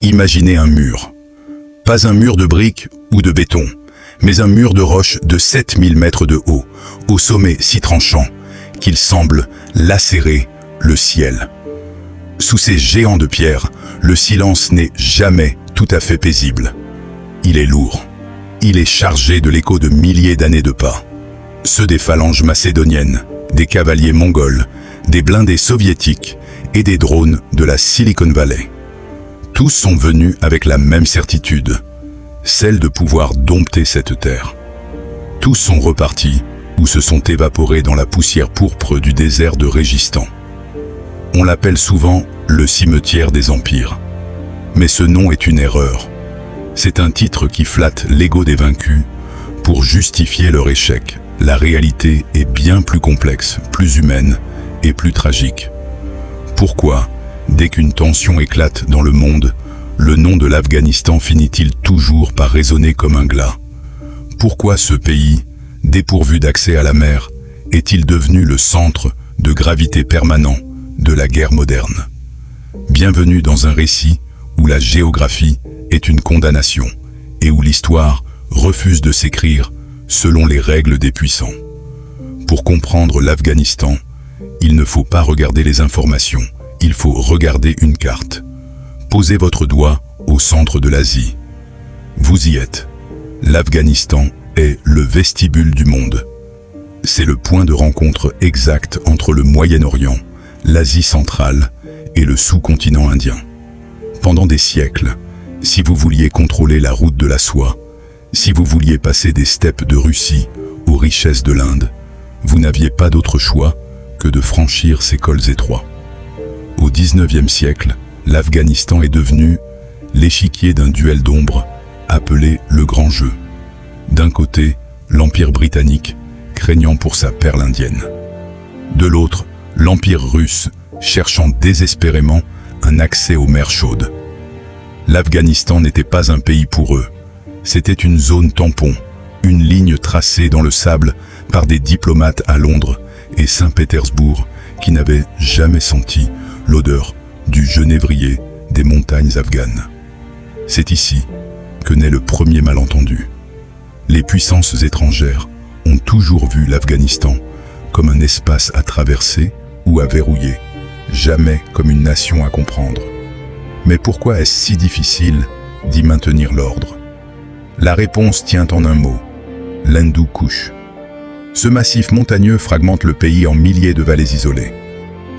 Imaginez un mur. Pas un mur de briques ou de béton, mais un mur de roche de 7000 mètres de haut, au sommet si tranchant qu'il semble lacérer le ciel. Sous ces géants de pierre, le silence n'est jamais tout à fait paisible. Il est lourd. Il est chargé de l'écho de milliers d'années de pas. Ceux des phalanges macédoniennes, des cavaliers mongols, des blindés soviétiques et des drones de la Silicon Valley. Tous sont venus avec la même certitude, celle de pouvoir dompter cette terre. Tous sont repartis ou se sont évaporés dans la poussière pourpre du désert de Régistan. On l'appelle souvent le cimetière des empires. Mais ce nom est une erreur. C'est un titre qui flatte l'ego des vaincus pour justifier leur échec. La réalité est bien plus complexe, plus humaine et plus tragique. Pourquoi, dès qu'une tension éclate dans le monde, le nom de l'Afghanistan finit-il toujours par résonner comme un glas? Pourquoi ce pays, dépourvu d'accès à la mer, est-il devenu le centre de gravité permanent de la guerre moderne? Bienvenue dans un récit où la géographie est une condamnation et où l'histoire refuse de s'écrire selon les règles des puissants. Pour comprendre l'Afghanistan, il ne faut pas regarder les informations, il faut regarder une carte. Posez votre doigt au centre de l'Asie. Vous y êtes. L'Afghanistan est le vestibule du monde. C'est le point de rencontre exact entre le Moyen-Orient, l'Asie centrale et le sous-continent indien. Pendant des siècles, si vous vouliez contrôler la route de la soie, si vous vouliez passer des steppes de Russie aux richesses de l'Inde, vous n'aviez pas d'autre choix que de franchir ces cols étroits. Au XIXe siècle, l'Afghanistan est devenu l'échiquier d'un duel d'ombres appelé le Grand Jeu. D'un côté, l'Empire britannique, craignant pour sa perle indienne. De l'autre, l'Empire russe, cherchant désespérément un accès aux mers chaudes. L'Afghanistan n'était pas un pays pour eux. C'était une zone tampon, une ligne tracée dans le sable par des diplomates à Londres et Saint-Pétersbourg qui n'avaient jamais senti l'odeur du genévrier des montagnes afghanes. C'est ici que naît le premier malentendu. Les puissances étrangères ont toujours vu l'Afghanistan comme un espace à traverser ou à verrouiller, jamais comme une nation à comprendre. Mais pourquoi est-ce si difficile d'y maintenir l'ordre? La réponse tient en un mot, l'Hindu Kush. Ce massif montagneux fragmente le pays en milliers de vallées isolées.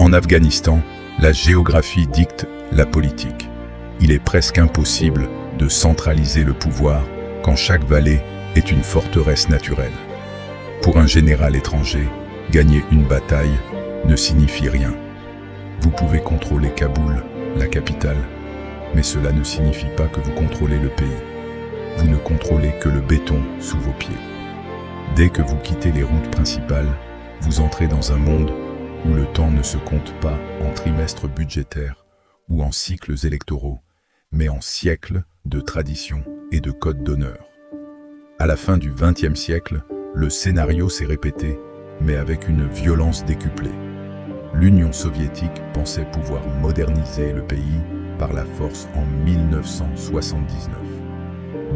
En Afghanistan, la géographie dicte la politique. Il est presque impossible de centraliser le pouvoir quand chaque vallée est une forteresse naturelle. Pour un général étranger, gagner une bataille ne signifie rien. Vous pouvez contrôler Kaboul, la capitale, mais cela ne signifie pas que vous contrôlez le pays. Vous ne contrôlez que le béton sous vos pieds. Dès que vous quittez les routes principales, vous entrez dans un monde où le temps ne se compte pas en trimestres budgétaires ou en cycles électoraux, mais en siècles de tradition et de codes d'honneur. À la fin du XXe siècle, le scénario s'est répété, mais avec une violence décuplée. L'Union soviétique pensait pouvoir moderniser le pays par la force en 1979.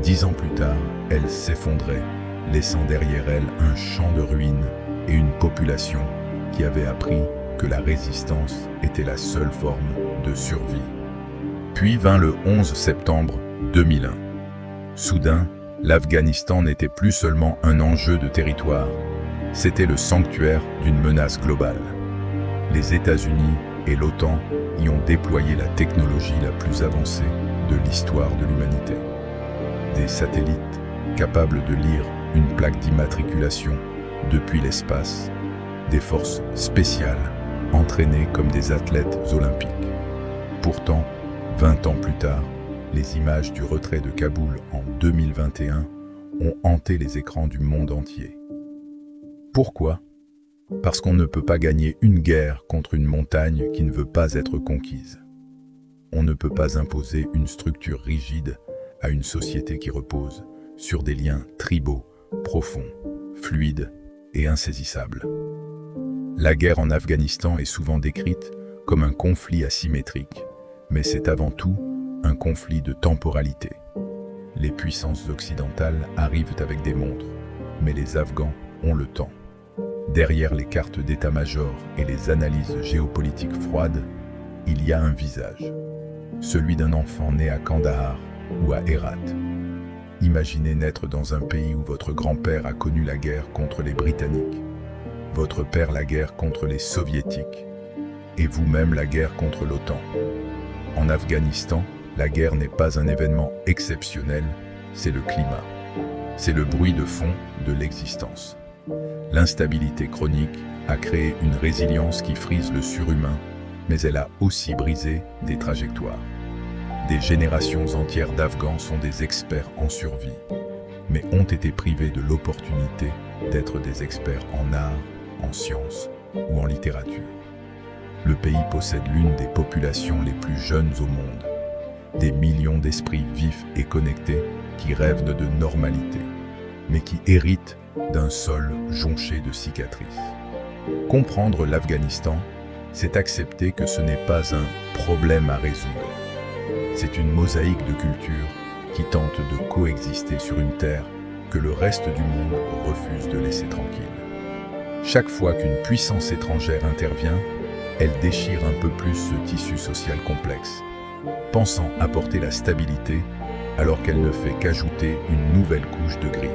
10 ans plus tard, elle s'effondrait, laissant derrière elle un champ de ruines et une population qui avait appris que la résistance était la seule forme de survie. Puis vint le 11 septembre 2001. Soudain, l'Afghanistan n'était plus seulement un enjeu de territoire, c'était le sanctuaire d'une menace globale. Les États-Unis et l'OTAN y ont déployé la technologie la plus avancée de l'histoire de l'humanité. Des satellites capables de lire une plaque d'immatriculation depuis l'espace, des forces spéciales entraînées comme des athlètes olympiques. Pourtant, 20 ans plus tard, les images du retrait de Kaboul en 2021 ont hanté les écrans du monde entier. Pourquoi? Parce qu'on ne peut pas gagner une guerre contre une montagne qui ne veut pas être conquise. On ne peut pas imposer une structure rigide à une société qui repose sur des liens tribaux, profonds, fluides et insaisissables. La guerre en Afghanistan est souvent décrite comme un conflit asymétrique, mais c'est avant tout un conflit de temporalité. Les puissances occidentales arrivent avec des montres, mais les Afghans ont le temps. Derrière les cartes d'état-major et les analyses géopolitiques froides, il y a un visage. Celui d'un enfant né à Kandahar ou à Herat. Imaginez naître dans un pays où votre grand-père a connu la guerre contre les Britanniques, votre père la guerre contre les Soviétiques, et vous-même la guerre contre l'OTAN. En Afghanistan, la guerre n'est pas un événement exceptionnel, c'est le climat. C'est le bruit de fond de l'existence. L'instabilité chronique a créé une résilience qui frise le surhumain, mais elle a aussi brisé des trajectoires. Des générations entières d'Afghans sont des experts en survie, mais ont été privés de l'opportunité d'être des experts en art, en sciences ou en littérature. Le pays possède l'une des populations les plus jeunes au monde, des millions d'esprits vifs et connectés qui rêvent de normalité, mais qui héritent d'un sol jonché de cicatrices. Comprendre l'Afghanistan, c'est accepter que ce n'est pas un problème à résoudre. C'est une mosaïque de cultures qui tente de coexister sur une terre que le reste du monde refuse de laisser tranquille. Chaque fois qu'une puissance étrangère intervient, elle déchire un peu plus ce tissu social complexe, pensant apporter la stabilité alors qu'elle ne fait qu'ajouter une nouvelle couche de griffes.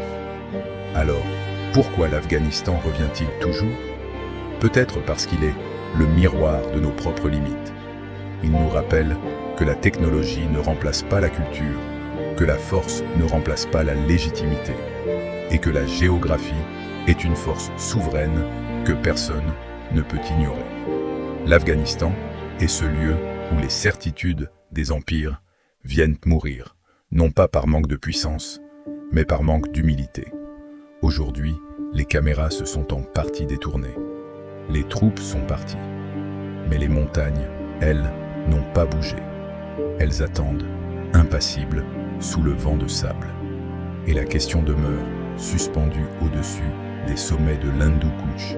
Alors, pourquoi l'Afghanistan revient-il toujours? Peut-être parce qu'il est le miroir de nos propres limites. Il nous rappelle que la technologie ne remplace pas la culture, que la force ne remplace pas la légitimité, et que la géographie est une force souveraine que personne ne peut ignorer. L'Afghanistan est ce lieu où les certitudes des empires viennent mourir, non pas par manque de puissance, mais par manque d'humilité. Aujourd'hui, les caméras se sont en partie détournées. Les troupes sont parties. Mais les montagnes, elles, n'ont pas bougé. Elles attendent, impassibles, sous le vent de sable. Et la question demeure, suspendue au-dessus des sommets de l'Hindu Kuch.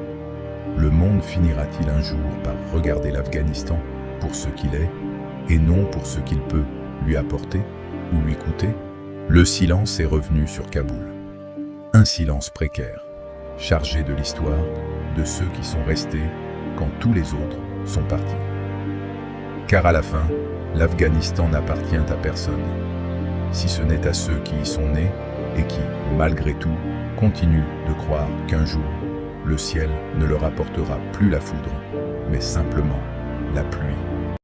Le monde finira-t-il un jour par regarder l'Afghanistan pour ce qu'il est, et non pour ce qu'il peut lui apporter ou lui coûter? Le silence est revenu sur Kaboul. Un silence précaire, chargé de l'histoire de ceux qui sont restés quand tous les autres sont partis. Car à la fin, l'Afghanistan n'appartient à personne, si ce n'est à ceux qui y sont nés et qui, malgré tout, continuent de croire qu'un jour, le ciel ne leur apportera plus la foudre, mais simplement la pluie.